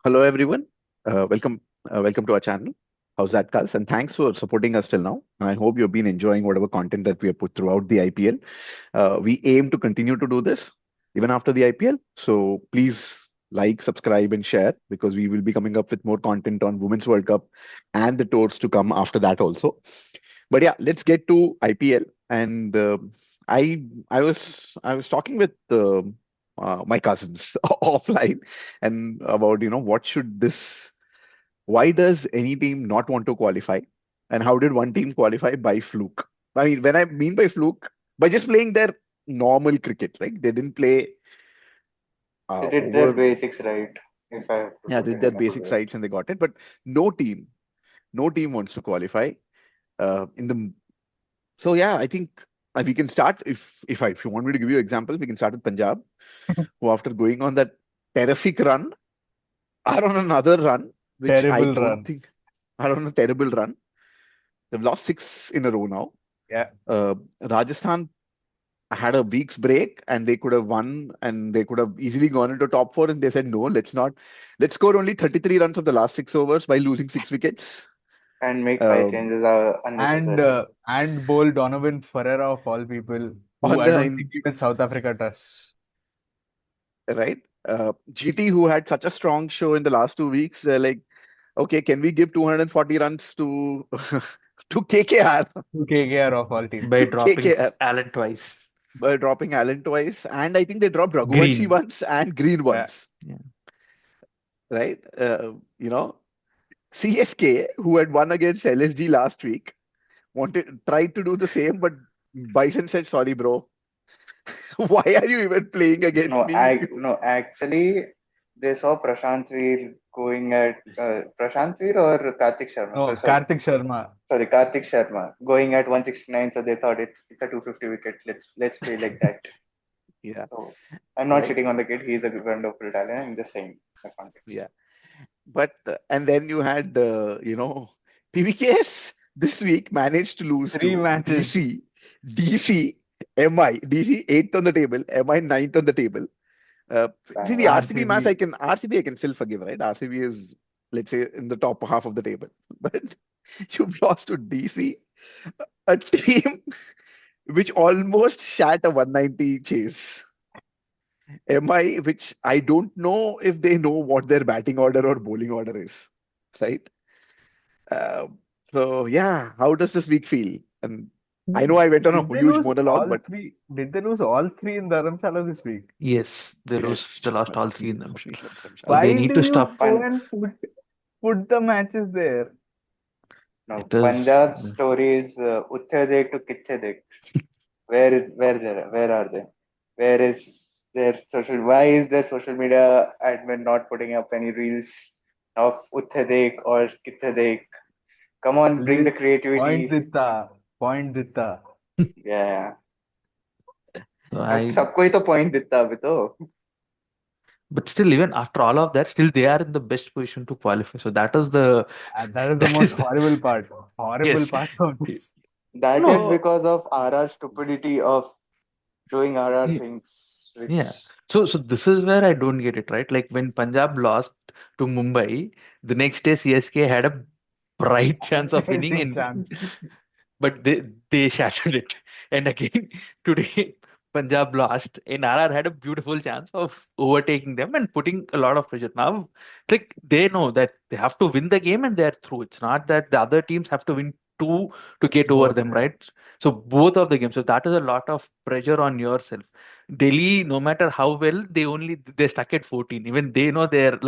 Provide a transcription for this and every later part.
Hello, everyone. Welcome to our channel. How's that, Kaz? And thanks for supporting us till now. And I hope you've been enjoying whatever content that we have put throughout the IPL. We aim to continue to do this even after the IPL. So please like, subscribe, and share because we will be coming up with more content on Women's World Cup and the tours to come after that also. But yeah, let's get to IPL. And I was talking with my cousins offline and about what should this why does any team not want to qualify and how did one team qualify by fluke. I mean, when I mean by fluke, by just playing their normal cricket, right? They didn't play They did their over. basics right, if I have to Yeah, they put did it their in a good basic way. sides and they got it, but no team no team wants to qualify in the. So yeah, I think we can start if you want me to give you examples, we can start with Punjab, who after going on that terrific run are on another run, which I Terrible don't run. think are on a terrible run. They've lost six in a row now. Yeah. Rajasthan had a week's break and they could have won and they could have easily gone into top four, and they said no, let's not. Let's score only 33 runs of the last 6 overs by losing 6 wickets. And make five Uh, changes And unnecessarily. and bowl Donovan Ferreira of all people, who on I the don't think even South Africa trusts. right, GT, who had such a strong show in the last 2 weeks, they're like, okay, can we give 240 runs to to KKR? To KKR of all by teams. To dropping KKR Allen twice. by dropping Allen twice, and I think they dropped Raghuvanshi Green. once and Green Yeah. once, Yeah. right? CSK, who had won against LSG last week, tried to do the same, but Bison said, "Sorry, bro. Why are you even playing against No, me? If you no, actually, they saw Prashant Veer going at Prashant Veer or Karthik Sharma. So No, sorry, Karthik Sharma. sorry, Karthik Sharma going at 169. So they thought it's a 250 wicket. Let's play like that. yeah, So I'm not right, shitting on the kid. He's a wonderful talent. I'm just saying the context. yeah." But and then you had PVKS this week managed to lose Three to matches. DC, MI, DC eighth on the table, MI ninth on the table. See, the Bangalore. RCB match, RCB. I can still forgive, right? RCB is, let's say, in the top half of the table. But you've lost to DC, a team which almost shat a 190 chase. MI, which I don't know if they know what their batting order or bowling order is, right? Uh, so yeah, how does this week feel? And I know I went on a Did they huge lose monologue, all but three? Did they lose all three in Dharamshala this week? Yes, they lose. They yes, lost all three in them. So Dharamshala. they Why need do to you stop. go Pan, and put the matches there? no, It is. Punjab's story is Utthe Dekh to Kithe Dekh. Where are they? Where is their social? Why is their social media admin not putting up any reels of Utthe Dekh or Kithe Dekh? Come on, bring the Point creativity. ditta. Point ditta. Yeah, So अब I, सबको ही तो point दिता अभी तो. but still, even after all of that, still they are in the best position to qualify. So that is the, That is the that most is the, horrible part. Horrible yes. part of this. That is No, because of RR stupidity of doing RR Yeah. things, Yeah. which So this is where I don't get it, right? Like when Punjab lost to Mumbai, the next day CSK had a bright chance of winning, Amazing and chance. but they shattered it. And again today Punjab lost, and RR had a beautiful chance of overtaking them and putting a lot of pressure. Now, it's like they know that they have to win the game and they're through. It's not that the other teams have to win two to get over Both, them, yeah. right? So both of the games. So that is a lot of pressure on yourself. Delhi, no matter how well, they're stuck at 14. Even they know they're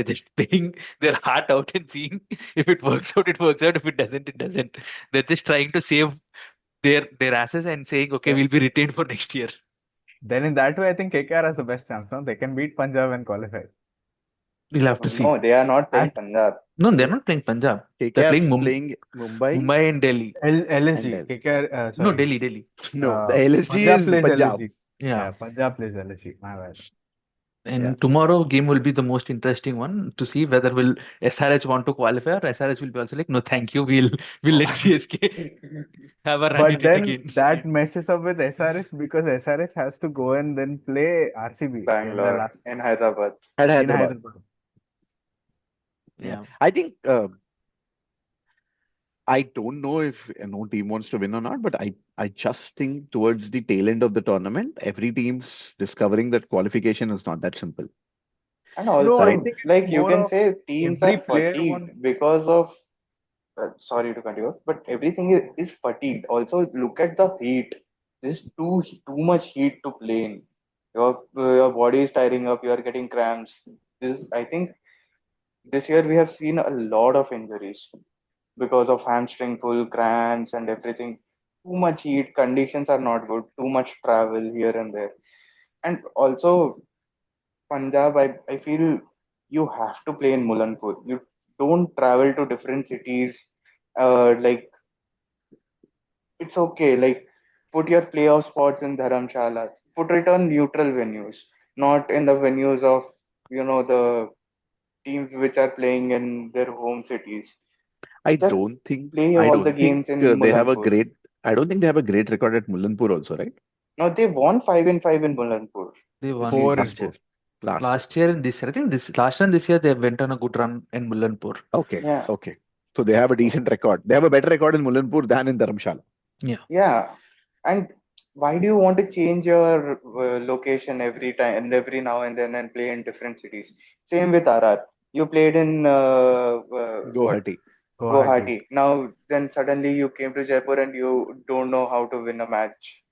just playing their heart out and seeing if it works out, it works out. If it doesn't, it doesn't. They're just trying to save their asses and saying, okay, Then, we'll be retained for next year. then in that way, I think KKR has the best chance. No? They can beat Punjab and qualify. We'll have to see. no, they are not playing And Punjab. No, they're K- not playing Punjab. They're KKR playing is playing Mumbai Mumbai and Delhi. and LSG, Delhi. KKR, No, sorry. Delhi. No, the LSG Punjab is plays Punjab. LSG. Yeah. Yeah, Punjab plays LSG. My bad. Yeah. And tomorrow game will be the most interesting one to see whether will SRH want to qualify or SRH will be also like, no, thank you. We'll let CSK have a run But at it then again. that messes up with SRH because SRH has to go and then play RCB in the Bangalore last in Hyderabad. At in Hyderabad. Hyderabad. Yeah. Yeah. I think I don't know if no team wants to win or not, but I just think towards the tail end of the tournament, every team's discovering that qualification is not that simple, And No, I right? also, think it's like you more can of say, teams are every player fatigued want. because of. Sorry to continue, but everything is fatigued. Also, look at the heat. There's too much heat to play in. Your body is tiring up. You are getting cramps. This I think this year we have seen a lot of injuries because of hamstring pull, cramps, and everything. Too much heat. Conditions are not good. Too much travel here and there. And also Punjab, I feel you have to play in Mulanpur. You don't travel to different cities. Like it's okay. Like put your playoff spots in Dharamshala. Put it on neutral venues, not in the venues of the teams which are playing in their home cities. Just play I all the don't think games in they have a Mulanpur. great. I don't think they have a great record at Mullanpur also, right? Now they won 5-5 in Mulanpur They this won Four season. and Last year, four. last year. last year and this year. I think this last year and this year they went on a good run in Mullanpur. Okay, Yeah. okay. So they have a So decent record. They have a better record in Mullanpur than in Dharamshala. Yeah. yeah. And why do you want to change your location every time and every now and then and play in different cities? Same with RR. You played in what Guwahati. Guwahati. Guwahati. Now then suddenly you came to Jaipur and you don't know how to win a match.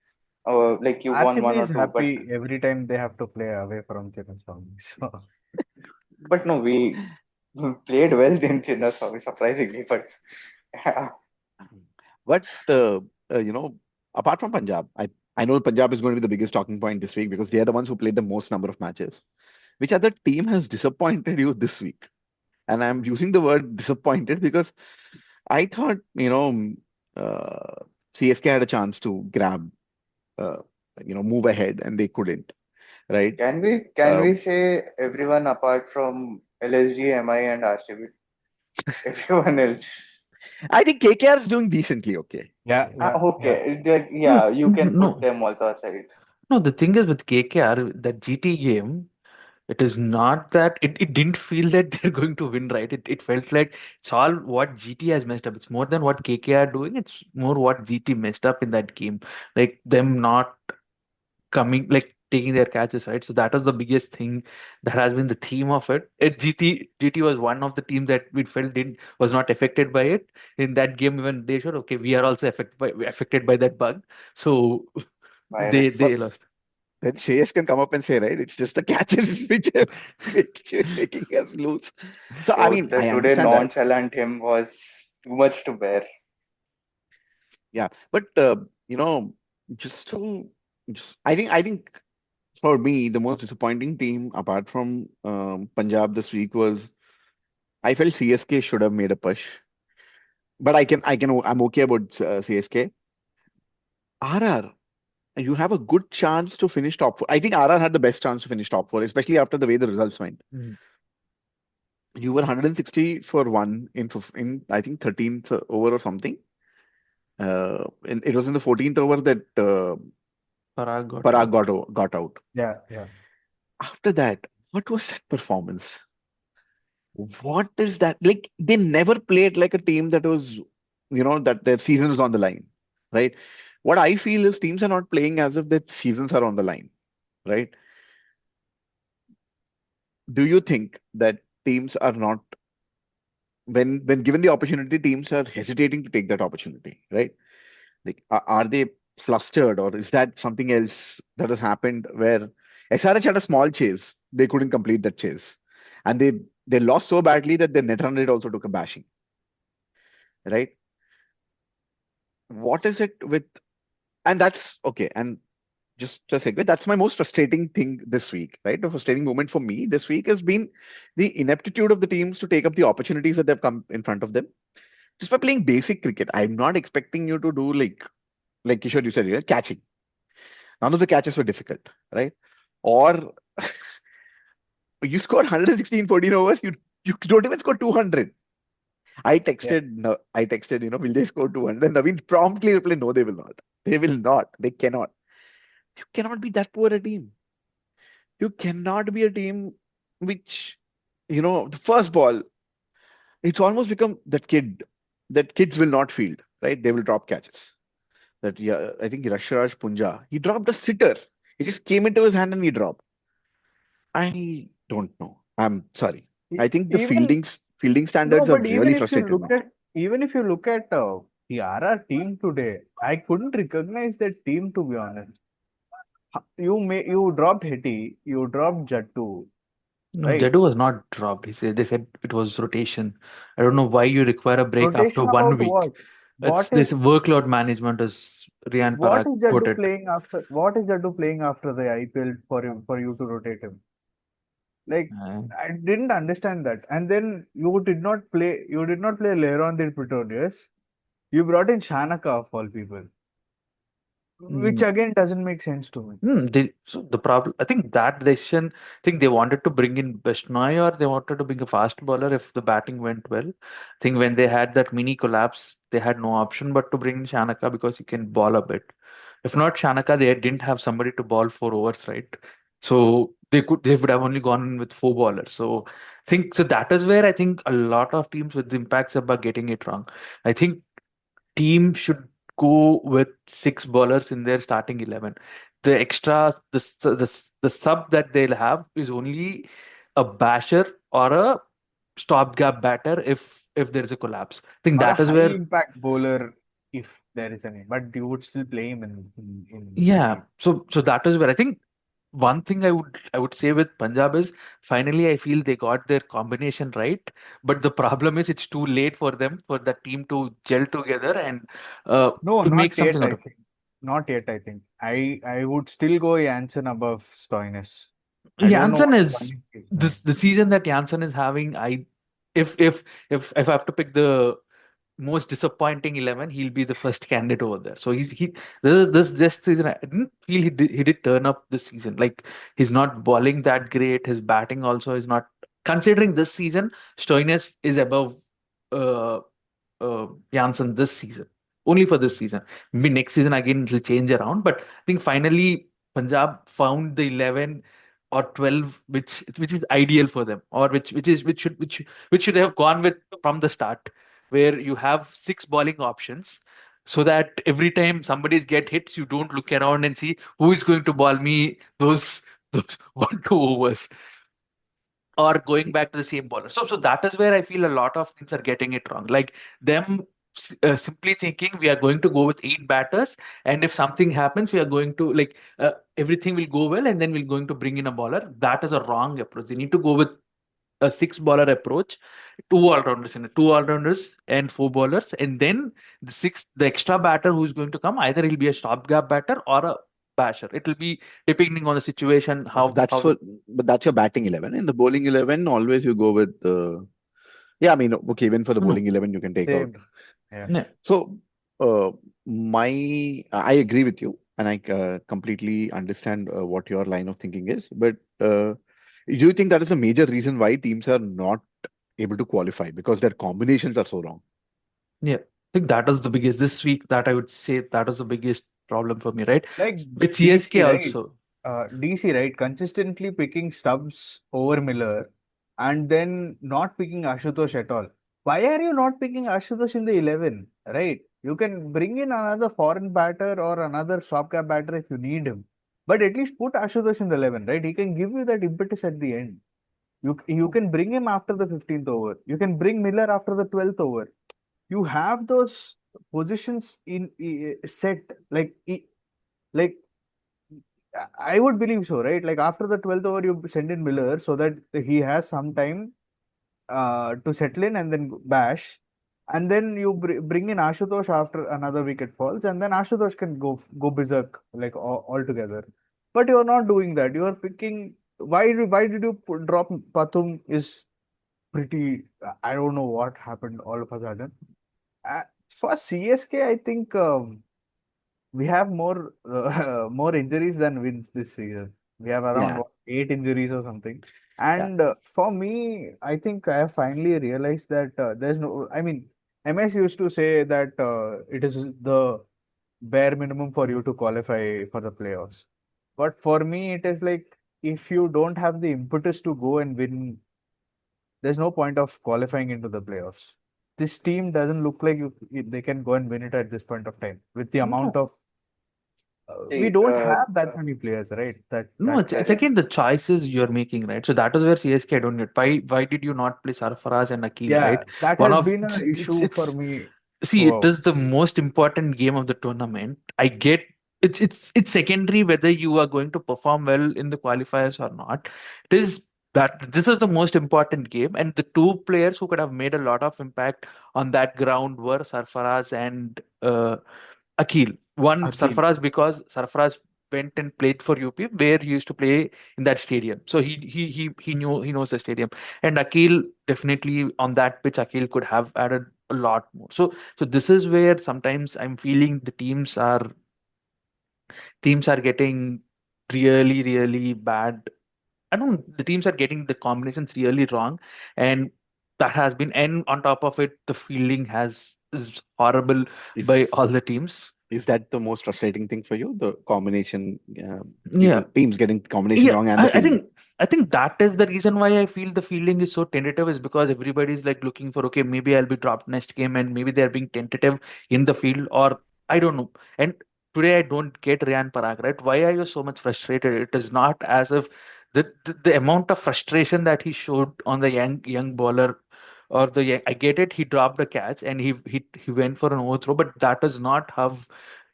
Like you won RCB one or is two, but happy every time they have to play away from Chinnaswamy. So no, we played well in Chinnaswamy surprisingly. But yeah, But you know, apart from Punjab, I know Punjab is going to be the biggest talking point this week because they are the ones who played the most number of matches. Which other team has disappointed you this week? And I'm using the word disappointed because I thought, CSK had a chance to grab, uh, move ahead, and they couldn't, right? can we Um, say everyone apart from LSG, MI, and RCB? Everyone else. I think KKR is doing decently okay. yeah, yeah, yeah. Okay, No, yeah, you can put no, them also aside. no. The thing is with KKR, that GT game, it is not that it didn't feel that they're going to win, right? It felt like it's all what GT has messed up. It's more than what KKR are doing. It's more what GT messed up in that game. Like them not coming, like taking their catches, right? So that was the biggest thing that has been the theme of it. GT was one of the teams that we felt didn't was not affected by it in that game. Even they showed, okay, we are also affected by that bug. So Virus. they But lost. then Shreyas can come up and say, right, it's just the catches which are making us lose. So, I So mean, I today understand that. nonchalant him was too much to bear. Yeah. But, just to, I think for me, the most disappointing team apart from Punjab this week was I felt CSK should have made a push. But I'm okay about CSK. RR, you have a good chance to finish top four. I think RR had the best chance to finish top four, especially after the way the results went. Mm. You were 160 for one in I think 13th over or something. And it was in the 14th over that Parag got Parag out. got out. Yeah, yeah. After that, what was that performance? What is that? Like they never played like a team that was, that their season was on the line, right? What I feel is teams are not playing as if their seasons are on the line, right? Do you think that teams are not when given the opportunity, teams are hesitating to take that opportunity, right? Like, are they flustered, or is that something else that has happened where SRH had a small chase, they couldn't complete that chase, and they lost so badly that their net run rate also took a bashing, right? What is it with, and that's okay, and just a segue, that's my most frustrating thing this week, right? The frustrating moment for me this week has been the ineptitude of the teams to take up the opportunities that have come in front of them. Just by playing basic cricket, I'm not expecting you to do like Kishore, you said, catching. None of the catches were difficult, right? Or you scored 116 14 overs, you don't even score 200. I Yeah. texted, no, I texted, will they score 200? And Naveen promptly replied, no, they will not. They will not. They cannot. You cannot be that poor a team. You cannot be a team which, the first ball. It's almost become that kids will not field, right? They will drop catches. That yeah, I think Rashraj Punja, he dropped a sitter. He just came into his hand and he dropped. I don't know. I'm sorry. I think the Even fielding no, standards are but even really if you frustrated look now. at even if you look at the RR team today, I couldn't recognize that team, to be honest. You dropped Hetty, you dropped Jattu, No, right? Jadu was not dropped. They said it was rotation. I don't know why you require a break after Rotation one about week. what? It's What this is workload management, as Riyan what Parag is put Jaddu it. playing after? What is Jaddu playing after the IPL for you to rotate him? Like Uh, I didn't understand that. And then you did not play Leron the Pretorius. You brought in Shanaka of all people, which again doesn't make sense to me. So the problem, I think that decision, I think they wanted to bring in Bishnoi or they wanted to bring a fast bowler if the batting went well. I think when they had that mini collapse, they had no option but to bring in Shanaka because he can ball a bit. If not Shanaka, they didn't have somebody to ball 4 overs, right? So they would have only gone in with 4 bowlers. So I think so that is where I think a lot of teams with the impacts are getting it wrong. I think team should go with 6 bowlers in their starting 11. The extra, the sub that they'll have is only a basher or a stopgap batter if there is a collapse. I think Or a that is high where, impact bowler if there is any, but you would still play him in the yeah. team. So that is where I think one thing I would say with Punjab is finally I feel they got their combination right, but the problem is it's too late for them for the team to gel together and uh, No, to not make yet, something out I of. think. Not yet, I think. I would still go Janssen above Stoinis. I don't know Janssen what is Stoinis is this doing. the season that Janssen is having. If if if I have to pick the most disappointing 11, he'll be the first candidate over there. So he this season I didn't feel he did turn up this season. Like he's not bowling that great. His batting also is not. Considering this season, Stoinis is above uh, Janssen this season. Only for this season. Maybe next season again it will change around. But I think finally Punjab found the 11 or 12 which is ideal for them, or which should have gone with from the start, where you have 6 bowling options, so that every time somebody get hits, you don't look around and see who is going to bowl me those 1 2 overs or going back to the same bowler. So that is where I feel a lot of teams are getting it wrong. Like them simply thinking we are going to go with 8 batters, and if something happens, we are going to everything will go well, and then we're going to bring in a bowler. That is a wrong approach. They need to go with a 6 bowler approach, two all rounders and 4 bowlers, and then the extra batter who's going to come, either he'll be a stopgap batter or a basher. It will be depending on the situation Okay, how the but that's your batting 11. In the bowling 11, always you go with yeah, I mean, okay, even for the no. bowling 11, you can take out. Same. Yeah. Yeah. So, I agree with you, and I completely understand what your line of thinking is. But do you think that is a major reason why teams are not able to qualify because their combinations are so wrong? Yeah, I think that is the biggest this week that I would say that is the biggest problem for me, right? Like With DC, CSK right? also. DC, right? Consistently picking Stubbs over Miller and then not picking Ashutosh at all. Why are you not picking Ashutosh in the 11? Right? You can bring in another foreign batter or another stopgap batter if you need him. But at least put Ashutosh in the 11, right? He can give you that impetus at the end. You can bring him after the 15th over. You can bring Miller after the 12th over. You have those positions set like I would believe so, right? Like after the 12th over, you send in Miller so that he has some time to settle in and then bash. And then you bring in Ashutosh after another wicket falls, and then Ashutosh can go berserk like altogether. But you're not doing that. You are picking. Why did you drop Pathum? Is pretty. I don't know what happened all of a sudden. For CSK, I think. We have more more injuries than wins this season. We have around Yeah, what, 8 injuries or something. yeah, And for me, I think I have finally realized that there's no. I mean, MS used to say that it is the bare minimum for you to qualify for the playoffs. But for me, it is like if you don't have the impetus to go and win, there's no point of qualifying into the playoffs. This team doesn't look like they can go and win it at this point of time with the amount No, of we See, don't have that many players, right? no, That it's can. correct. again the choices you're making, right? So that is where CSK don't get. Why did you not play Sarfaraz and Akil, Yeah, right? that One has of been an issue for it's me see, it throughout. is the most important game of the tournament. I get it's secondary whether you are going to perform well in the qualifiers or not. It is that this is the most important game, and the two players who could have made a lot of impact on that ground were Sarfaraz and Akil. One Akil. Sarfaraz because Sarfaraz went and played for UP where he used to play in that stadium. So he knows the stadium. And Akil definitely on that pitch, Akil could have added a lot more. So this is where sometimes I'm feeling the teams are getting really, really bad. I don't the teams are getting the combinations really wrong. And that has been and on top of it, the fielding has is horrible by Is all the teams. is that the most frustrating thing for you? The combination, Yeah. teams getting combination Yeah, wrong and the I fielding. think that is the reason why I feel the fielding is so tentative is because everybody's like looking for okay, maybe I'll be dropped next game and maybe they're being tentative in the field or I don't know. And today I don't get Ryan Parag, right? Why are you so much frustrated? It is not as if the amount of frustration that he showed on the young bowler or I get it, he dropped a catch and he went for an overthrow, but that is not how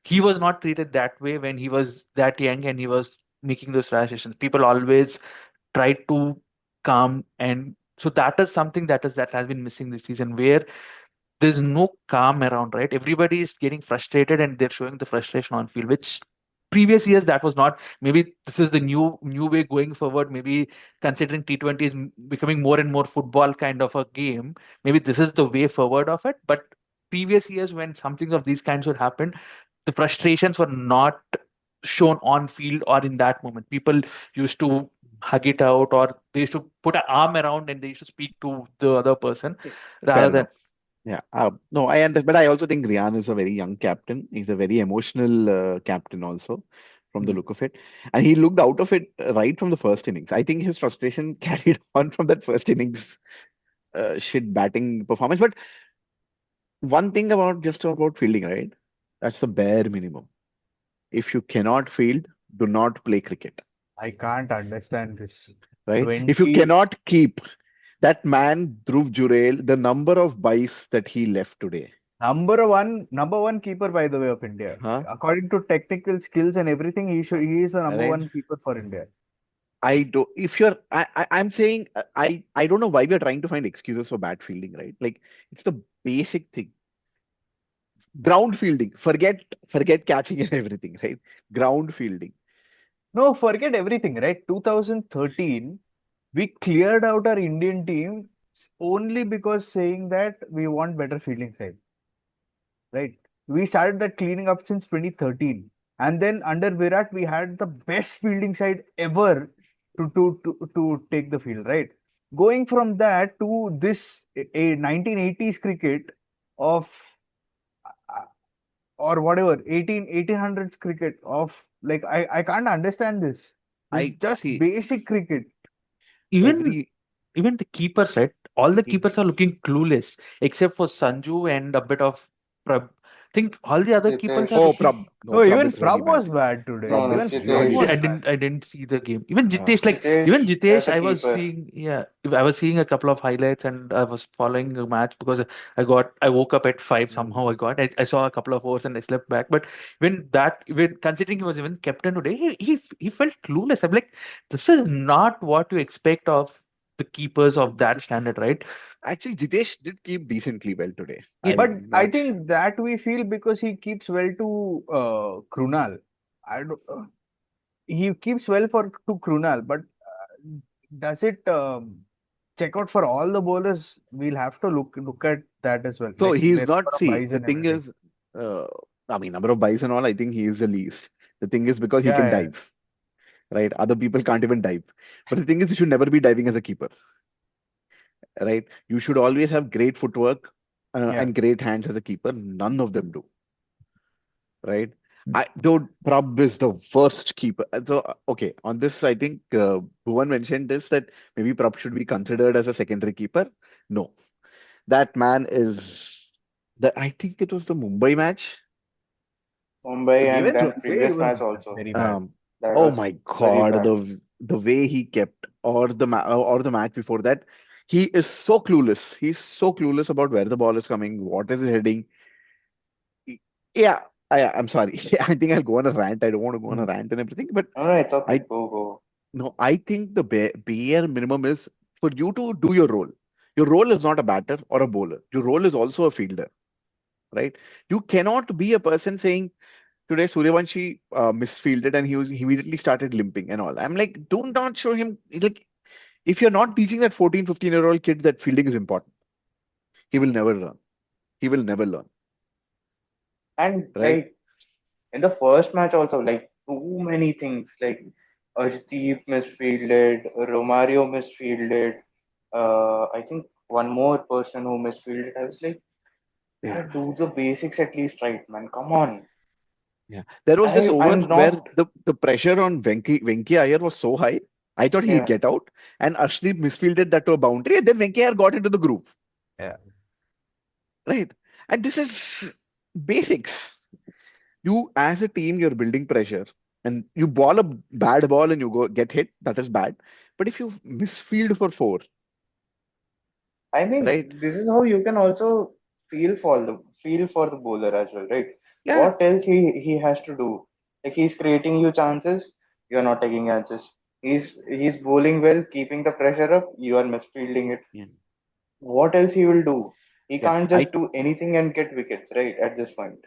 he was not treated that way when he was that young and he was making those rash decisions. People always try to calm and so that is something that has been missing this season where there's no calm around, right? Everybody is getting frustrated and they're showing the frustration on field, which previous years that was not. Maybe this is the new way going forward. Maybe considering T20 is becoming more and more football kind of a game, maybe this is the way forward of it. But previous years when something of these kinds would happen, the frustrations were not shown on field or in that moment. People used to hug it out or they used to put an arm around and they used to speak to the other person Fair rather than enough. Yeah. No, I understand, but I also think Rian is a very young captain. He's a very emotional captain also, from the Hmm. look of it, and he looked out of it right from the first innings. I think his frustration carried on from that first innings shit batting performance. But one thing about fielding, right? That's the bare minimum. If you cannot field, do not play cricket, I can't understand this. right? If you 20 cannot keep that man Dhruv Jurel, the number of buys that he left today, number one keeper by the way of India. huh? According to technical skills and everything, he is the number Right? one keeper for India. I don't. If you're, I'm saying, I don't know why we are trying to find excuses for bad fielding, right? Like it's the basic thing. Ground fielding. Forget catching and everything, right? Ground fielding. No, forget everything, right? 2013, we cleared out our Indian team only because saying that we want better fielding side, right? We started that cleaning up since 2013. And then under Virat, we had the best fielding side ever to take the field, right? Going from that to this a 1980s cricket of uh, or whatever 1800s cricket of like I can't understand this. This is I just see basic cricket. even every. even the keepers, right? All the keepers are It's looking clueless, except for Sanju and a bit of Prab. I think all the other keepers are Jitesh. Oh, looking. Prab. No, No, Prab even is really Prab was bad. bad today. No, Prab no, Even is Prab really Okay, was Jitesh. bad. bad. I didn't see the game. Even Uh, Jitesh, like even Jitesh Jitesh, as a I was keeper. seeing. Yeah, I was seeing a couple of highlights and I was following the match because I woke up at 5 somehow. mm, I saw a couple of hours and I slept back. But when considering he was even captain today, he felt clueless. I'm like, this is not what you expect of the keepers of that standard, right? Actually, Jitesh did keep decently well today. Yeah, But I'm I not. think that we feel because he keeps well to Krunal. I don't, he keeps well for to Krunal, but does it check out for all the bowlers? We'll have to look at that as well, So like he's their number not. of See, buys the and thing everything. is, uh, I mean, number of buys and all. I think he is the least. The thing is because he Yeah, can yeah, dive, right? Other people can't even dive. But the thing is, you should never be diving as a keeper, right? You should always have great footwork yeah. and great hands as a keeper. None of them do, right? Dude, Prab is the worst keeper. So, okay, on this, I think Bhuvan mentioned this that maybe Prab should be considered as a secondary keeper. No, that man is I think it was the Mumbai match. Mumbai, The, and Even the then today, he previous was match also. very bad. um, That oh was my very God, bad. the way he kept or the match before that, he is so clueless. He's so clueless about where the ball is coming, what is it heading. Yeah, I'm sorry. I think I'll go on a rant. I don't want to go on a Hmm. rant and everything, but No, no, it's okay. I Go, go. no, I think the bare minimum is for you to do your role. Your role is not a batter or a bowler. Your role is also a fielder, right? You cannot be a person saying today Suryavanshi misfielded and he immediately started limping and all. I'm like, do not show him like if you're not teaching that 14, 15-year-old kid that fielding is important, he will never learn. He will never learn, And right? like in the first match also, like too many things. Like Arshdeep misfielded, Romario misfielded. I think one more person who misfielded. I was like, Yeah. yeah, do the basics at least right, man. Come on. Yeah. There was this over I'm where not. the pressure on Venki Iyer was so high. I thought he'll Yeah, get out, and Arshdeep misfielded that to a boundary, and then Venki Iyer got into the groove, Yeah. right? And this is basics. You, as a team, you're building pressure, and you ball a bad ball and you go get hit. That is bad. But if you misfield for four, I mean, right? this is how you can also feel for the bowler as well, right? Yeah. What else he has to do? Like he's creating you chances, you are not taking chances. He's bowling well, keeping the pressure up, you are misfielding it. Yeah. What else he will do? He Yeah. can't just do anything and get wickets, right? At this point,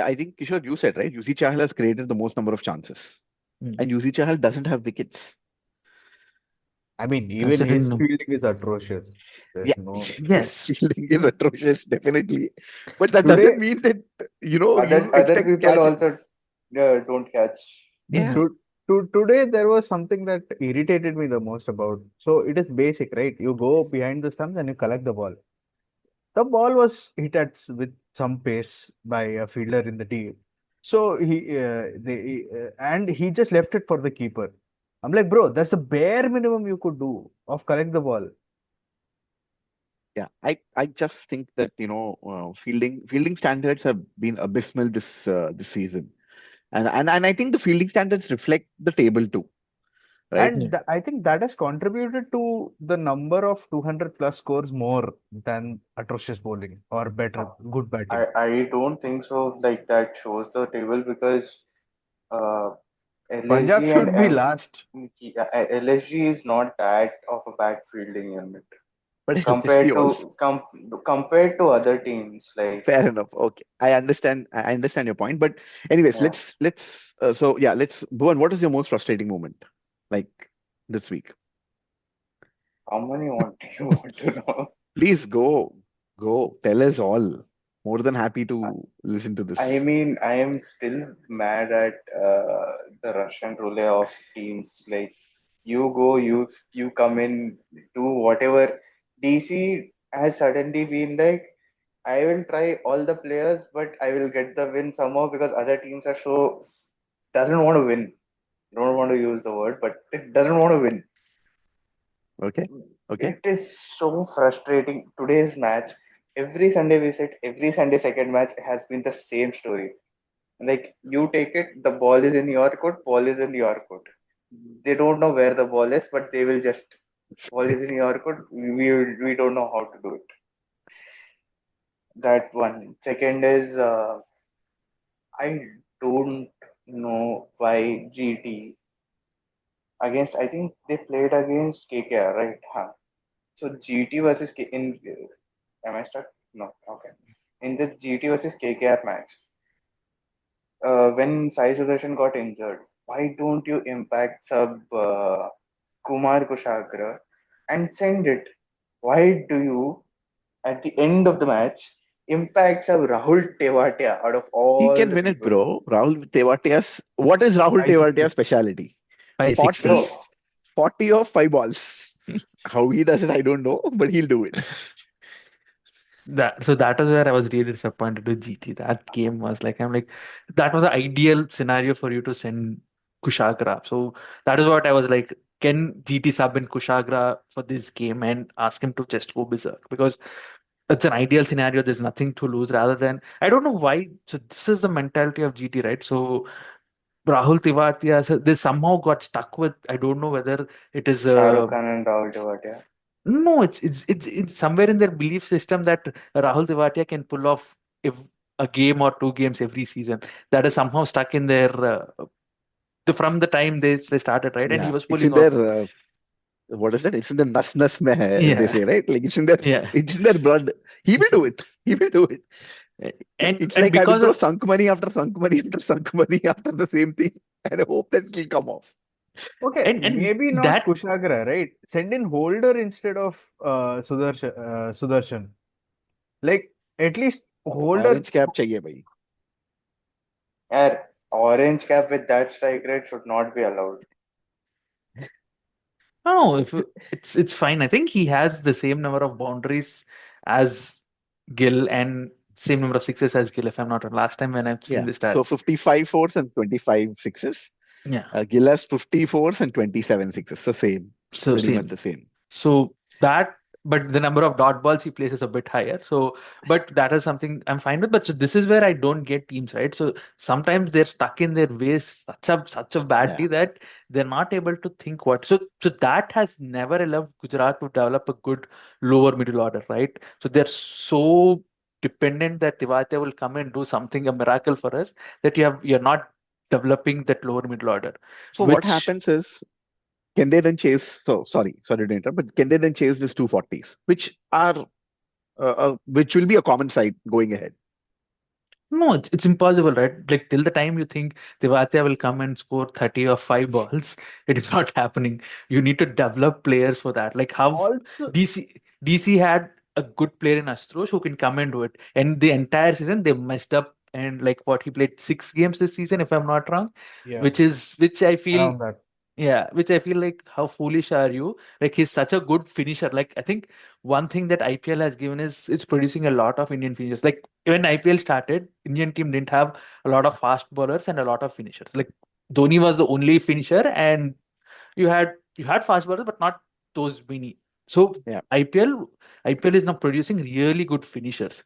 I think Kishore, you said right. UC Chahal has created the most number of chances, Mm. and UC Chahal doesn't have wickets. I mean, even his Considering, fielding is atrocious. There's Yeah, no. his yes, fielding is atrocious, definitely. But that doesn't Today, mean that, other you other expect people catches. also don't catch. Yeah, to, today there was something that irritated me the most about. So it is basic, right? You go behind the stumps and you collect the ball. The ball was hit with some pace by a fielder in the team. So and he just left it for the keeper. I'm like, bro, that's the bare minimum you could do of collect the ball. yeah. I just think that, fielding standards have been abysmal this season. And I think the fielding standards reflect the table too, right? yeah. And I think that has contributed to the number of 200 plus scores more than atrocious bowling or better, good batting. I don't think so. Like that shows the table because uh, Punjab LSG and should be last. LSG is not that of a bad fielding unit But LSG compared also. to compared to other teams. Like Fair enough. Okay, I understand your point. But anyways, yeah, let's Bhuvan, what is your most frustrating moment like this week? how many want you want to know? Please go tell us all. More than happy to listen to I this. mean, I am still mad at the Russian roulette of teams. Like you come in, do whatever. DC has suddenly been like, I will try all the players, but I will get the win somehow because other teams are so doesn't want to win. Don't want to use the word, but it doesn't want to win. Okay, okay. It is so frustrating. Today's match, every Sunday we sit, every Sunday second match has been the same story. Like you take it, the ball is in your court, ball is in your court. They don't know where the ball is, but they will just ball is in your court. We don't know how to do it. That one. Second is I don't know why GT against. I think they played against KKR, right? Huh. So GT versus in. Am I stuck? No. Okay. In the GT versus KKR match, when Sai Sudarshan got injured, why don't you impact sub Kumar Kushagra and send it? Why do you, at the end of the match, impact sub Rahul Tewatia out of He all can the win it, people? bro. Rahul Tewatia's what is Rahul I Tewatia's 60. speciality? Five 40, sixties. Bro, 40 off 5 balls. How he does it, I don't know, but he'll do it. that is where I was really disappointed with GT. That game was like, I'm like, that was the ideal scenario for you to send Kushagra. So that is what I was like, can GT sub in Kushagra for this game and ask him to just go berserk? Because it's an ideal scenario. There's nothing to lose rather than, I don't know why. So this is the mentality of GT, right? So Rahul Tivatia, so they somehow got stuck with, I don't know whether it is Shah Rukh Khan and Rahul Tewatia. no, it's somewhere in their belief system that Rahul Tewatia can pull off if a game or two games every season. That is somehow stuck in their from the time they started, right? And he Yeah, was it's in pulling their off. what is that? It's in the nas mein hai, they Yeah, say, right? Like yeah. it's in their blood. He will So, do it. He will do it. It's and like I will because throw of sunk money after sunk money after sunk money after the same thing, and I hope that it'll come off. Okay, and maybe not that Kushagra, right? Send in Holder instead of Sudarshan. Like at least Holder. Orange cap चाहिए भाई. Yeah, orange cap with that strike rate should not be allowed. no, if it's fine. I think he has the same number of boundaries as Gill and same number of sixes as Gill. If I'm not wrong. Last time when I've seen Yeah. the So stats, 55 fours and 25 sixes. yeah. Gill has 50 fours and 27 sixes. The same. So Pretty much same. the same. So that, but the number of dot balls he plays is a bit higher. So, but that is something I'm fine with. But so this is where I don't get teams, right? So sometimes they're stuck in their ways such a badly Yeah. that they're not able to think what. So that has never allowed Gujarat to develop a good lower middle order, right? So they're so dependent that Tivatia will come and do something, a miracle for us, that you're not developing that lower middle order, So what which happens is, can they then chase? So sorry to interrupt, but can they then chase this 240s, which will be a common sight going ahead? no, it's impossible, right? Like till the time you think Tivatia will come and score 30 or 5 balls, it is not happening. You need to develop players for that. Like how Also, DC had a good player in Astros who can come and do it. And the entire season they messed up and like what he played 6 games this season, if I'm not wrong, yeah, which I feel around that. yeah, which I feel like how foolish are you? Like he's such a good finisher. Like I think one thing that IPL has given is it's producing a lot of Indian finishers. Like when IPL started, Indian team didn't have a lot of fast bowlers and a lot of finishers. Like Dhoni was the only finisher, and you had fast bowlers, but not those many. So Yeah. IPL IPL is now producing really good finishers.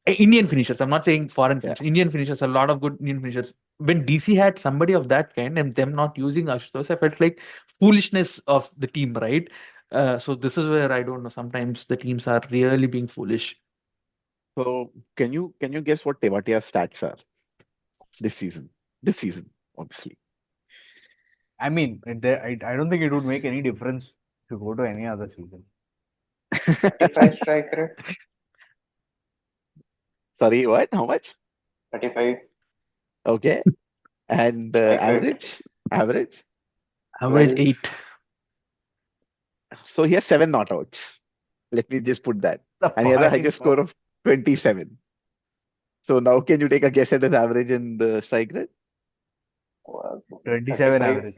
Indian finishers. I'm not saying foreign Yeah. finishers. Indian finishers. A lot of good Indian finishers. When DC had somebody of that kind and them not using Ashutosh, I felt like foolishness of the team, right? So this is where I don't know. Sometimes the teams are really being foolish. So can you guess what Tevatia's stats are this season? This season, obviously. I mean, I don't think it would make any difference to go to any other season. 35 strike rate. Sorry, what? How much? 35 Okay. And strike rate. average. Average 12. 8. So he has 7 not outs. Let me just put that. The And he has a point is highest that score of 27. So now can you take a guess at his average and the strike rate? 27 35. average.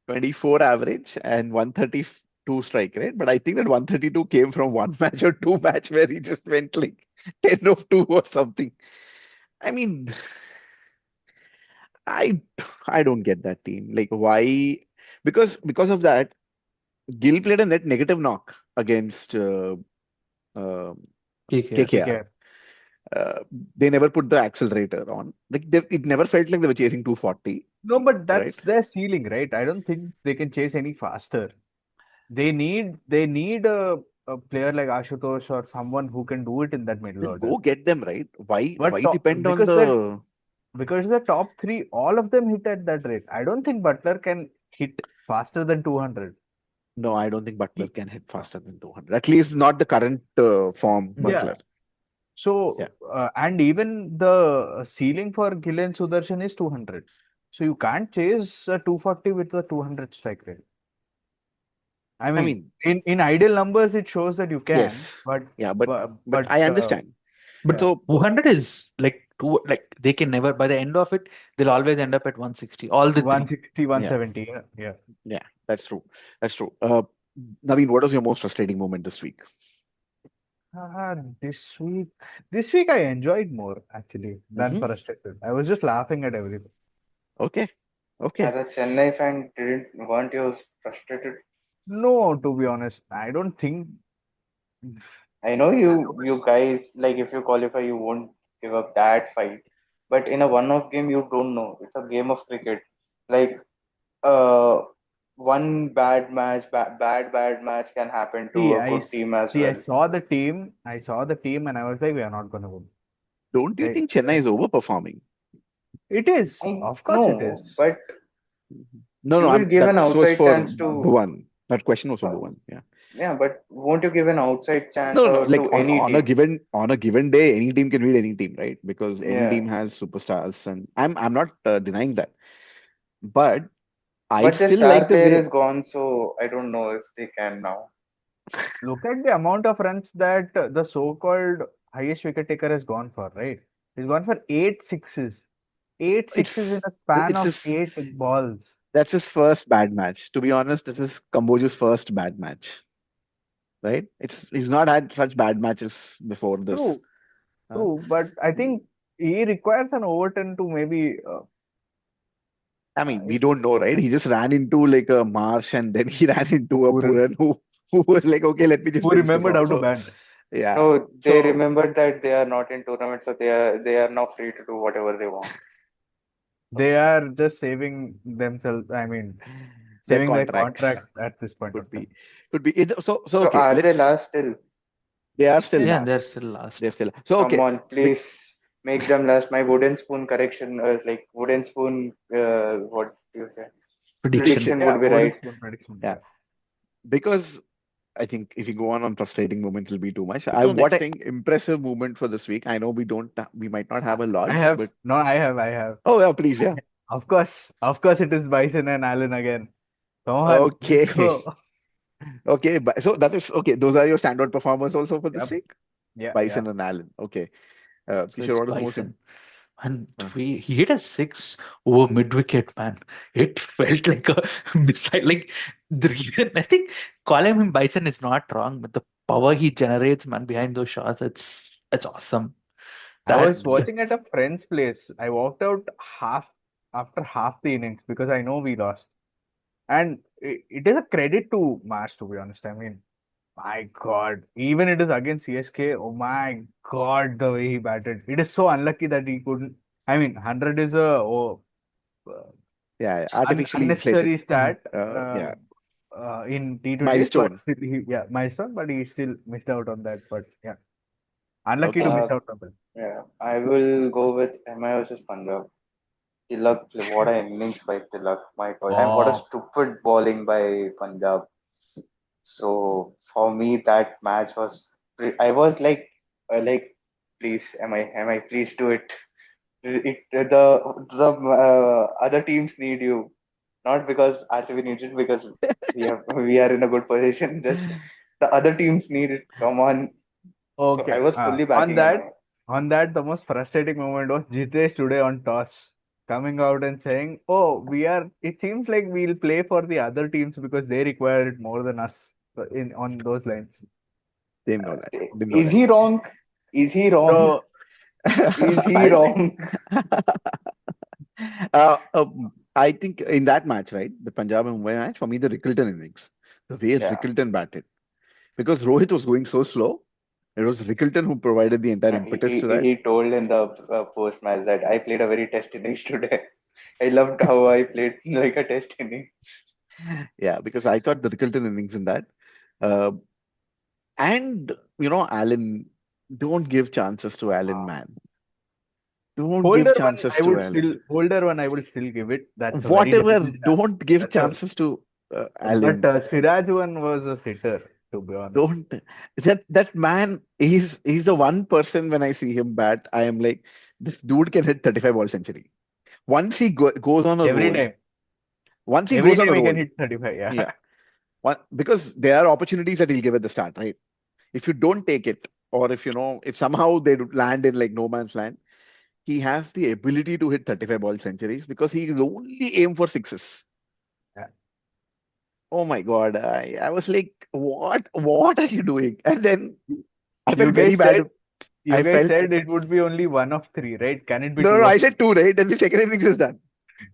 24 average and 132 strike rate. But I think that 132 came from one match or two match where he just went like 10 of 2 or something. I mean, I I don't get that team. Like why? Because of that, Gill played a net negative knock against uh, KKR. KKR. KKR. Uh, they never put the accelerator on. Like it never felt like they were chasing 240, No, but right? that's their ceiling, right? I don't think they can chase any faster. They need a player like Ashutosh or someone who can do it in that middle Then order. go get them, right? But Why depend on because that the because the top three, all of them hit at that rate. I don't think Butler can hit faster than 200. No, I don't think Butler He- can hit faster than 200. At least not the current form Mm. Yeah. Butler. Yeah. So and even the ceiling for Gillen Sudarshan is 200. So you can't chase a 240 with the 200 strike rate. I I mean, mean, in ideal numbers, it shows that you can, yes. but Yeah, but but I understand. But yeah, So 200 is like they can never, by the end of it, they'll always end up at 160. All the three. 160, yeah, 170. Yeah, yeah. yeah, that's true. That's true. Naveen, what was your most frustrating moment this week? Uh, this week, this week I enjoyed more actually than Hmm. frustrated. I was just laughing at everything. Okay. As Okay. a Chennai fan, weren't you frustrated? No, to be honest, I don't think I know I you was. guys, like, if you qualify, you won't give up that fight. But in a one-off game, you don't know. It's a game of cricket. Like, uh, one bad match can happen to See, a good team as I well. saw the team. I saw the team, and I was like, we are not going to win. Don't you Right? think Chennai is overperforming? It is. I Of course, it know, is. but No, you no, will give that an was outside for chance to, Bhuvan. That question was for uh, Bhuvan. Yeah. yeah, but won't you give an outside chance No, no, like to any team? on a given day, any team can beat any team, right? Because any Yeah, team has superstars, and I'm not denying that. But I but the still star like the player way. is gone, so I don't know if they can now. Look at the amount of runs that the so-called highest wicket taker has gone for, right? He's gone for eight sixes. Eight sixes in It's a span it's of his eight balls. That's his first bad match. To be honest, this is Kamboja's first bad match, right? He's not had such bad matches before this. True, Uh, true. But I think he requires an overturn to maybe I mean, we if don't know, right? He just ran into like a marsh and then he ran into a who, Puran who was like, okay, let me just who finish this remembered off. how to So, bat. yeah. No, they So, remembered that they are not in tournament, so they are now free to do whatever they want. They are just saving themselves. I mean, their saving their contracts contract at this point could of time. be, so, So okay, are they let's, last still? they are still Yeah, last. they're still They're last. still, so, Come okay. on, bec- please make them last. My wooden spoon correction, like wooden spoon, what do you say? Prediction. Prediction Prediction. would Yeah, be wooden right. spoon prediction. Yeah. Yeah. Because I think if you go on frustrating moments, it'll be too much. So What I next, think impressive moment for this week. I know we might not have a lot, I have but no, I have, I have. oh yeah, please, yeah. Of course, it is Bison and Allen again. Come on, let's Okay, go. okay. But so that is okay. Those are your standout performers also for this Yep. week, Yeah, yeah. Bison and Allen. Okay. so Kishore, it's what is the most? Bison. And Uh, he hit a six over mid wicket, man. It felt like a missile. Like the reason I think calling him Bison is not wrong, but the power he generates, man, behind those shots, it's awesome. I That was watching at a friend's place. I walked out half after half the innings because I know we lost. And it is a credit to Marsh, to be honest. I mean, my God, even it is against CSK. Oh my God, the way he batted. It is so unlucky that he couldn't. I mean, 100 is a uh, yeah, artificially inflated. unnecessary stat Yeah, in T20s, but milestone. still, yeah, milestone, but he still missed out on that. But yeah, unlucky to Okay. miss Uh, out on that. yeah, I will go with MI versus Punjab. Tilak, what an innings by Tilak, my God, and what a Oh, stupid bowling by Punjab. So for me, that match was. I was like, please, am I, please do it. The other teams need you, not because RCB needs it, because we are in a good position. Just the other teams need it. Come on. So I okay. was fully backing MI. On that, the most frustrating moment was Jitesh today on toss, coming out and saying, "Oh, we are. It seems like we'll play for the other teams because they require it more than us." In on those lines. Didn't know that. Didn't know Is that. he wrong? Is he wrong? So Is he I wrong? I think in that match, right, the Punjab and Mumbai match, for me, the Rickleton innings, the way Yeah. Rickleton batted, because Rohit was going so slow, it was Rickleton who provided the entire He, impetus to he, that. he told in the post match that I played a very test innings today. I loved how I played like a test innings. Yeah, because I thought the Rickleton innings in that. Uh, and, Allen, don't give chances to Allen, man. Don't give chances to Allen. Holder one I will still give it. That's a very Whatever, difficult task. don't give That's a chances to but Allen. Siraj one was a sitter, to be honest. Don't that man, he's the one person when I see him bat, I am like, this dude can hit 35 ball century. Once goes on a Every roll, time. once he Every goes on time a he roll, can hit 35. Yeah. yeah. Because there are opportunities that he'll give at the start, right? If you don't take it, or if somehow they land in like no man's land, he has the ability to hit 35 ball centuries because he only aim for sixes. Yeah. Oh my God. I was like, what are you doing? And then I You felt very guys said bad. you I guys felt said it would be only one of three, right? Can it be no, two I of said two, right? Then the second innings is done.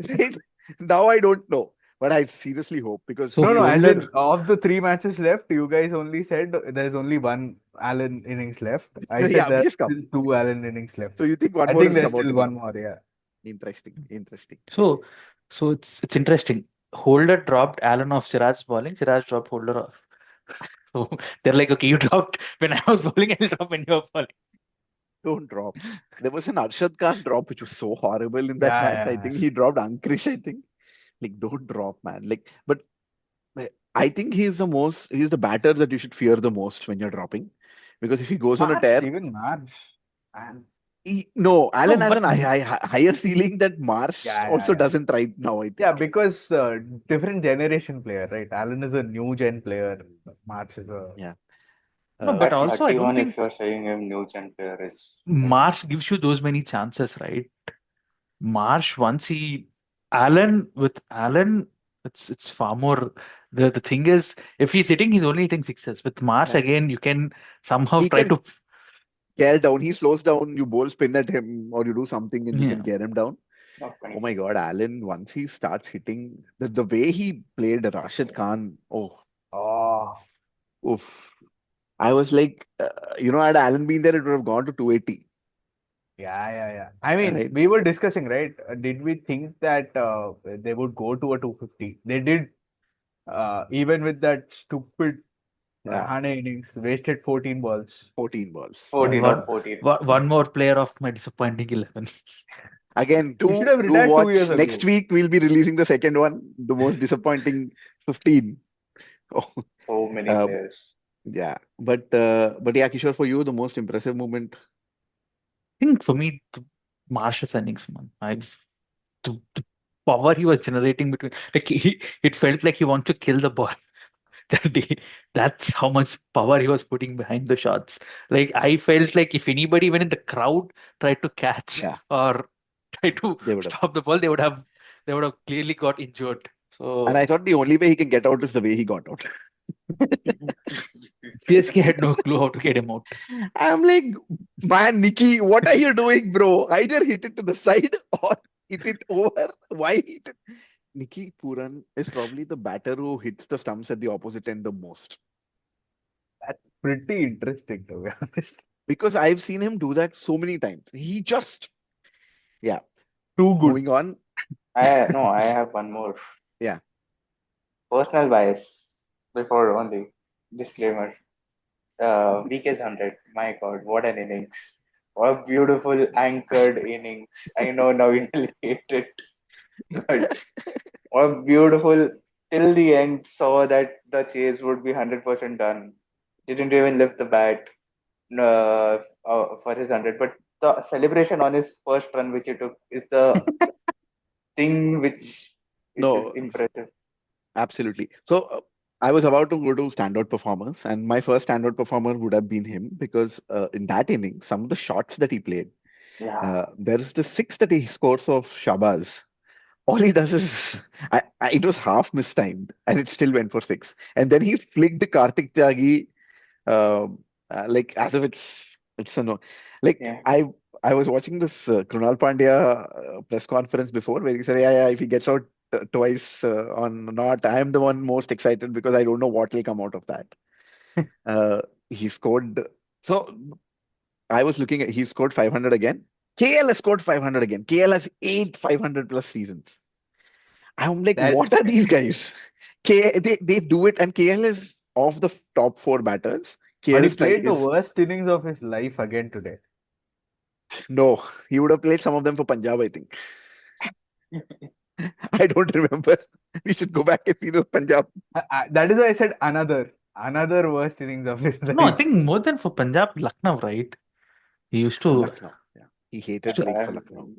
Right? Now I don't know, but I seriously hope because So No, he no, as only in of the three matches left, you guys only said there's only one Allen innings left. I said yeah, there's which is come. still two Allen innings left. So you think one I more think is there's about still to one come? more, yeah. Interesting, interesting. so so it's interesting. Holder dropped Allen off Siraj's bowling. Siraj dropped Holder off. So they're like, okay, you dropped when I was bowling, I'll drop when you're bowling. Don't drop. There was an Arshad Khan drop which was so horrible in that Yeah, match. I yeah. think he dropped Ankrish. I think like don't drop, man. Like, but I think he's the batter that you should fear the most when you're dropping, because if he goes on a March, tear, even March. And no, Allen No, has but an higher ceiling that Marsh yeah, yeah, also yeah. doesn't right now. I Yeah, think. because different generation player, right? Allen is a new gen player. March is a Yeah. no, but At also I don't 31, if think you're saying him new gen player is Marsh gives you those many chances, right? Marsh once he Allen, it's far more. The thing is, if he's hitting, he's only hitting sixes. With Marsh Yeah. again, you can somehow He try can to gear down. He slows down. You bowl spin at him, or you do something, and you can yeah. gear him down. not Oh my 25. God, Allen! Once he starts hitting, the way he played Rashid Khan, oh oof. I was like, had Allen been there, it would have gone to 280, yeah. I mean, right? we were discussing, right? Did we think that they would go to a 250? They did, even with that stupid Yeah, Rahane innings, wasted 14 balls. 14 balls. Yeah, 14 Uh, of 14. one more player of my disappointing 11. Again, he should to have to retired 2 years watch next ago. week. We'll be releasing the second one, the most disappointing 15. Oh, So many uh, players. yeah, but yeah, Kishore, for you, the most impressive moment. I think for me, the Marsh's innings, man. The power he was generating between, like it felt like he wanted to kill the ball. That day, that's how much power he was putting behind the shots. Like I felt like if anybody even in the crowd tried to catch Yeah, or try to they would have. stop the ball, they would have clearly got injured. And I So thought the only way he can get out is the way he got out. CSK had no clue how to get him out. I'm like, man, Nikki, what are you doing, bro? Either hit it to the side or hit it over. Why hit it? Nikki Puran is probably the batter who hits the stumps at the opposite end the most. That's pretty interesting, to be honest. Because I've seen him do that so many times. Yeah, Too good. moving on. I have one more. Yeah, Personal bias before only. Disclaimer. Week is 100. My God, what an innings. What a beautiful anchored innings. I know now you will hate it, but what a beautiful till the end saw that the chase would be 100% done. Didn't even lift the bat for his 100. But the celebration on his first run, which he took, is the thing which is no, impressive. absolutely. So I was about to go to standout performers, and my first standout performer would have been him because in that inning, some of the shots that he played, Yeah. there's the six that he scores of Shabazz. All he does is, it was half mistimed, and it still went for six. And then he flicked Kartik Tyagi, like as if it's a no. Like Yeah. I was watching this Krunal Pandya press conference before where he said, yeah, if he gets out twice on not, I am the one most excited because I don't know what will come out of that. He scored. So I was looking at he scored 500 again. KL has scored 500 again. KL has eight 500 plus seasons. I'm like, That what are these guys? They do it, and KL is of the top four batters. But KL he strike played the is worst innings of his life again today. no. He would have played some of them for Punjab, I think. I don't remember. We should go back and see those Punjab. That is why I said another worst innings of his No, I life. think more than for Punjab, Lucknow, right? He used to, Lucknow. Yeah, he used hated to playing for Lucknow. And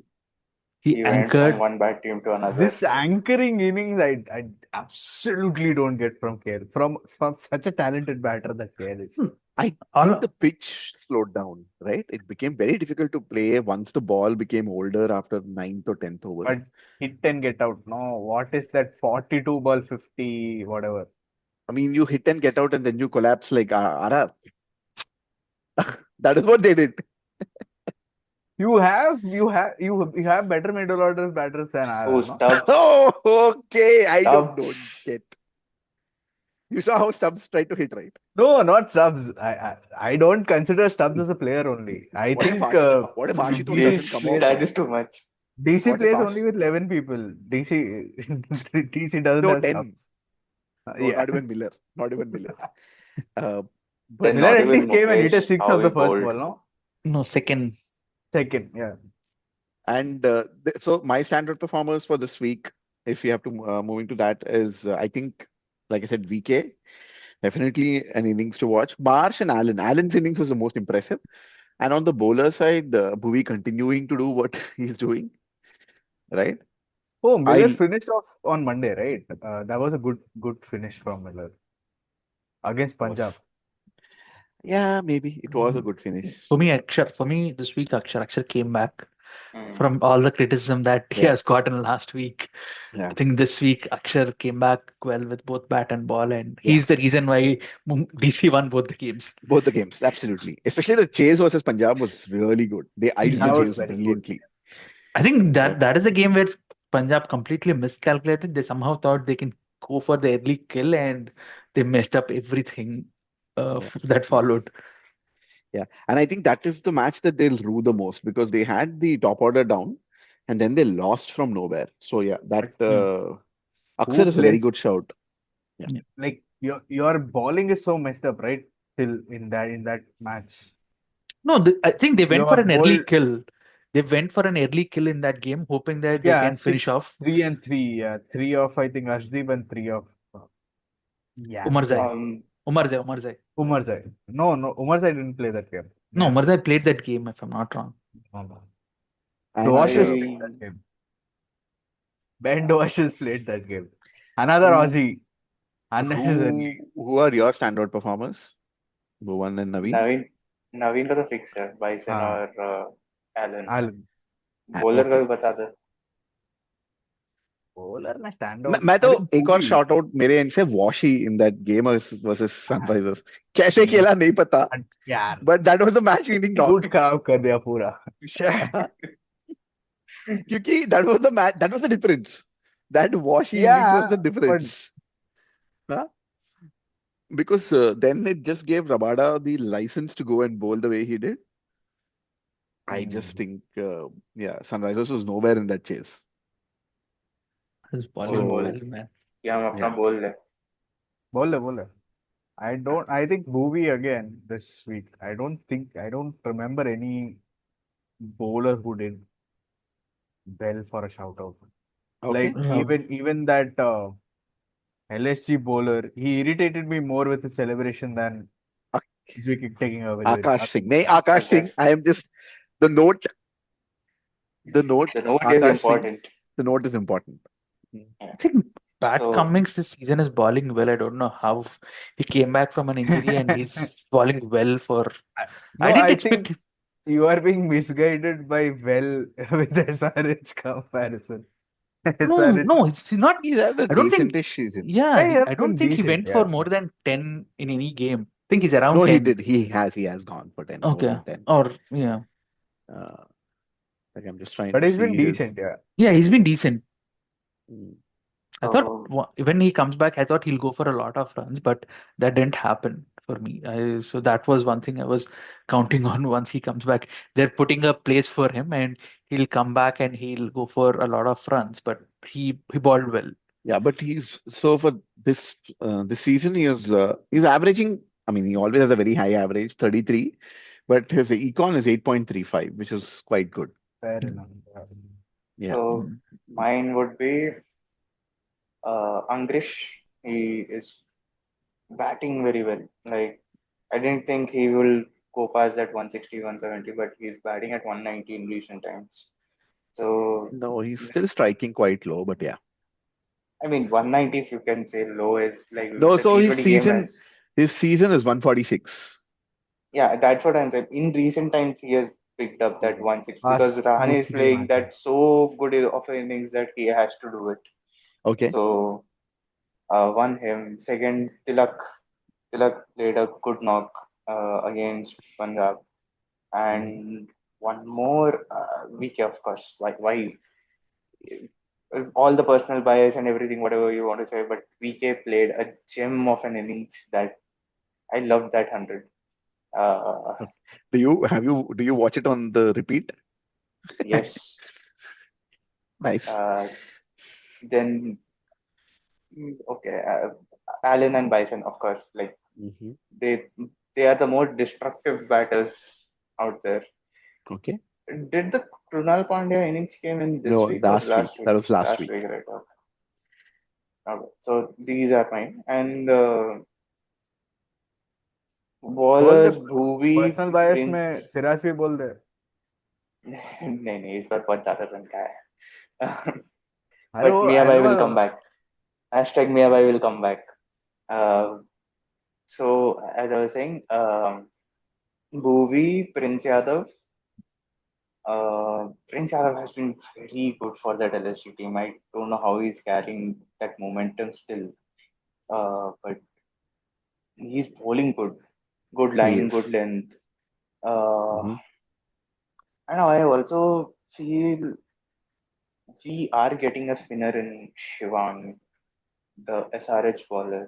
he he went from anchored. one bad team to another. This anchoring innings, I absolutely don't get from KL. From such a talented batter that KL is. Hmm, I think the All, pitch slowed down, right? It became very difficult to play once the ball became older after ninth or tenth over. But hit and get out. No, what is that 42 ball 50, whatever. I mean, you hit and get out, and then you collapse like RR. That is what they did. You have better middle order batters than Oh, us, no? Stubbs. Oh, okay. I don't Stubbs. get. You saw how Stubbs tried to hit, right? No, not Stubbs. I don't consider Stubbs as a player only. I What if think Ashutosh DC doesn't come plays off? That is too much. DC What if plays Ash? only with 11 people. DC doesn't No, have 10. Stubbs. No, Yeah. not even Miller. Not even Miller. Uh, but Then Miller not at even least came and hit a Mukesh, six how on he the first bowled. ball, no? No, second. Second, yeah. and so my standard performers for this week, if you have to moving to that, is I think, like I said, VK definitely an innings to watch. Marsh and Allen. Allen's innings was the most impressive, and on the bowler side, Bhuvi continuing to do what he's doing, right? Oh, Miller I finished off on Monday, right? That was a good finish from Miller against Punjab. was yeah, maybe it was a Mm, good finish. For me this week, Akshar came back Hmm. from all the criticism that he Yeah, has gotten last week. yeah, I think this week Akshar came back well with both bat and ball, and yeah. he's the reason why DC won both the games. Both the games, absolutely. Especially the chase versus Punjab was really good. They iced the That was chase Yes. very good. brilliantly, I think right? that is a game where Punjab completely miscalculated. They somehow thought they can go for the early kill, and they messed up everything Yeah. that followed. Yeah, and I think that is the match that they'll rue the most because they had the top order down and then they lost from nowhere. So yeah, that But Mm. Aksar who is a very plays good shout. Yeah, Yeah. like your bowling is so messed up, right? Still in that match. No, I think they went Your for an early bowl, kill. They went for an early kill in that game, hoping that they yeah, can finish six, off 3 and 3. Yeah, three of I think Ashdeep and three of Umarzai. Yanzai. Um, Umarzai. Umarzai. No, Umarzai didn't play that game. No, Yes. Umarzai played that game, if I'm not wrong. No, no. and Doashes played I that game. Ben Doashes played that game. Another who Aussie, unnecessarily. who are your standout performers? Bhuvan and Naveen. Naveen Naveen to the fixer, Bison हाँ or Allen. Alan Bowler का Okay. भी बता दे. bowler में stand मैं out मैं I तो think एक और Bhuvi शॉट आउट मेरे एंड से washi in that game versus हाँ सनराइजर्स कैसे खेला नहीं पता यार but that was the match winning mood knock खराब कर दिया पूरा क्योंकि that was the match that was the difference that washi innings was yeah the but difference because then it just gave Rabada the license to go and bowl the way he did. I just hmm, think, yeah, Sunrisers was nowhere in that chase. He's बोल bowling बोल well, So, man. कि हम अपना yeah, बोल ले. bowler I think Bhuvi again this week I don't remember any bowler who did well for a shout out okay. like No, even that LSG bowler he irritated me more with his celebration than Ak- his wicket taking away win. Akash Singh. Nahin, Akash Singh. Akash. I am just the note, the note, The note is Akash Singh. important. The note is important. Hmm. Yeah. I think Pat So Cummings this season is bowling well. I don't know how he came back from an injury and he's bowling well for. I No, didn't I expect think him. you are being misguided by well with SRH comparison. No, SRH, no, he's not. He's had a I don't think. decentish season. Yeah, yeah, he has I don't been think he decent. went for Yeah, more than 10 in any game. I think he's around No, he 10. did. He has gone for 10, more Okay. than 10. Or, yeah. Uh, like I'm just trying but to he's been see his. decent. Yeah, Yeah, he's been decent. Hmm. I thought so when he comes back, I thought he'll go for a lot of runs, but that didn't happen for me. So that was one thing I was counting on once he comes back. They're putting a place for him and he'll come back and he'll go for a lot of runs, but he bowled well. Yeah, but he's so for this season he's averaging. I mean, he always has a very high average, 33, but his econ is 8.35, which is quite good. fair Mm. enough. Yeah. Yeah. so Mm. mine would be Angrish. He is batting very well. Like I didn't think he will go past that 160, 170, but he's batting at 190 in recent times. So No, he's still striking quite low, but yeah. I mean 190 if you can say low is like No, the so T20 game has. his season is 146. Yeah, that's what I'm saying. In recent times, he has picked up that Mhm. 160 because Last Rahane two is three playing matches. that so good of innings that he has to do it. Okay. So, one him. Second, Tilak. Tilak played a good knock against Punjab. Mhm. And one more VK, of course. Why? All the personal bias and everything, whatever you want to say, but VK played a gem of an innings that I loved that 100. Uh, Okay. Do you watch it on the repeat? yes. Nice. Uh, then okay, Allen and Bison, of course, like Hmm. they they are the more destructive batters out there. Okay. Did the Krunal Pandya innings came in this No, week or last week. last week? That was last Last week. week, right? Okay. Okay. So these are mine. And बोल दे bowlers Bhuvi personal bias में Prince. Siraj भी बोल दे नहीं नहीं इस बार बहुत ज्यादा run का है. अरे But वो Miyabai will annual come back. Hashtag Miyabai will come back. Uh, so as I was saying, Bhuvi, Prince Yadav. Prince Yadav has been very good for that LSG team. I don't know how he's carrying that momentum still. But he's bowling good. Good He line, is. good length. Uh, Hmm. and I also feel we are getting a spinner in Shivang, the SRH bowler.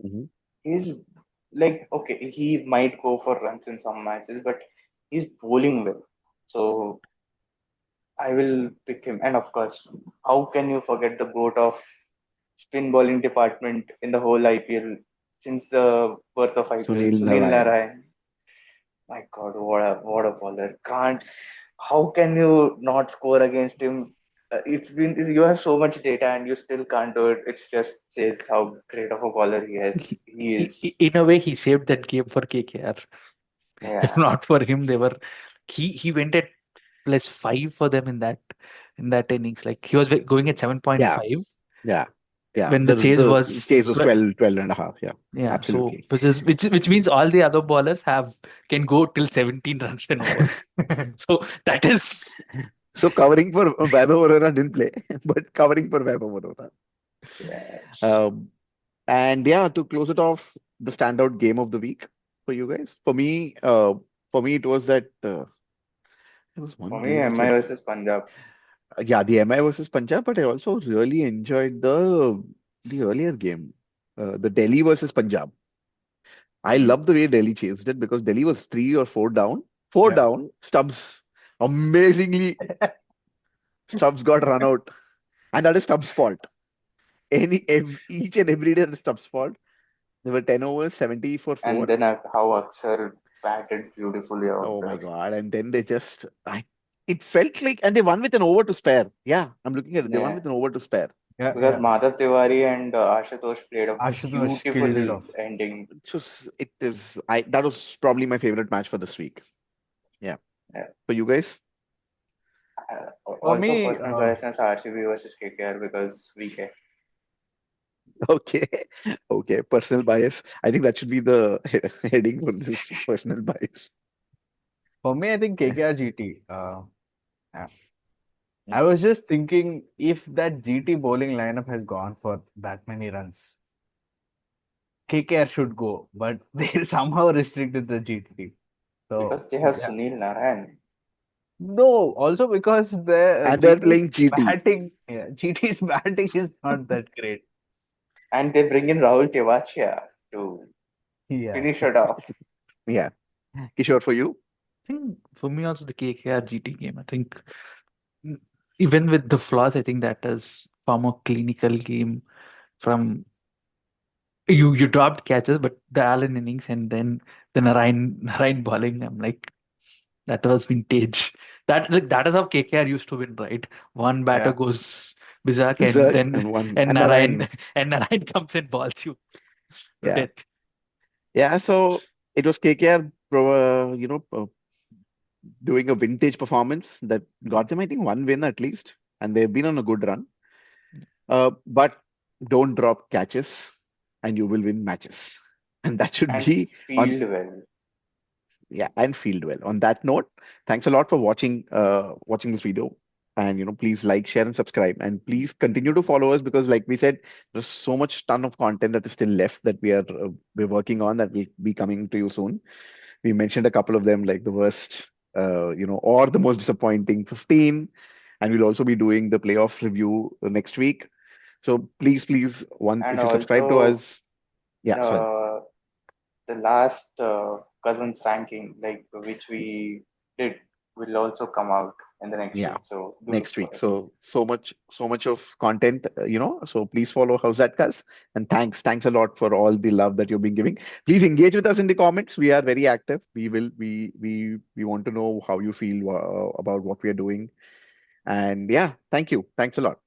Hmm. He's like, okay, he might go for runs in some matches, but he's bowling well. So I will pick him. And of course, how can you forget the goat of spin bowling department in the whole IPL since the birth of IPL, Sunil Sunil Narayan. Narayan. My God, what a bowler! Can't. How can you not score against him? It's been you have so much data and you still can't do it. It just says how great of a bowler he has. He is. In a way, he saved that game for KKR. If Yeah. not for him, they were he went at +5 for them in that innings. Like he was going at Yeah. 7.5 Yeah. Yeah. when the chase The was chase was 12 and a half. Yeah. yeah. So Absolutely. which means all the other bowlers have can go till 17 runs and over. So that is So covering for Vaibhav Arora didn't play, but covering for Vaibhav Arora. Yeah. Um, and yeah, to close it off, the standout game of the week for you guys. For me, it was that there was one For me, game which MI versus Punjab. yeah, the MI versus Punjab, but I also really enjoyed the earlier game, the Delhi versus Punjab. I Hmm. love the way Delhi chased it because Delhi was three or four yeah down. Amazingly, Stubbs got run out, and that is Stubbs' fault. Each and every day, the Stubbs' fault. There were 10 overs, 70 for And four. then how Aksar batted beautifully out Oh my there. God! And then it felt like, and they won with an over to spare. Yeah, I'm looking at it. They won Yeah. with an over to spare. Because yeah Madhav Tiwari and Ashutosh played a Ashutosh killed it beautiful off ending. It is, that was probably my favorite match for this week. Yeah. Yeah. For you guys? for Also, me personal biasness RCB versus KKR because VK. Okay. Okay. Personal bias. I think that should be the heading for this personal bias. I think KKR GT yeah. I was just thinking if that GT bowling lineup has gone for that many runs KKR should go but they somehow restricted the GT so Because they have yeah Sunil Narayan. no also because the And they're GT's playing GT. batting yeah GT's batting is not that great And they bring in Rahul Tewachia to yeah finish it off. Yeah. Kishore, for you? I think for me also the KKR GT game. I think mm, even with the flaws, I think that is far more clinical game from you dropped catches, but the Allen innings and then the Narayan bowling, I'm like that was vintage. That is how KKR used to win, right? One batter Yeah. goes berserk and Berserk then and one. and And Narayan Narayan. and Narayan comes and balls you to Yeah. death. Yeah. So it was KKR, doing a vintage performance that got them, I think, one win at least. And they've been on a good run. But don't drop catches and you will win matches. And that should And be on, field well. yeah, and field well. On that note, thanks a lot for watching this video. And please like, share, and subscribe. And please continue to follow us because, like we said, there's so much ton of content that is still left that we're working on that will be coming to you soon. We mentioned a couple of them, like the worst. or the most disappointing 15. And we'll also be doing the playoff review next week. So please, one, And if you subscribe to also us, yeah, sorry, the the last cousins ranking, like which we did, will also come out in the next yeah, week. So do look next for week. it. So much of content, So please follow How's That Cuz, and thanks a lot for all the love that you've been giving. Please engage with us in the comments. We are very active. We want to know how you feel about what we are doing. And yeah, thank you. Thanks a lot.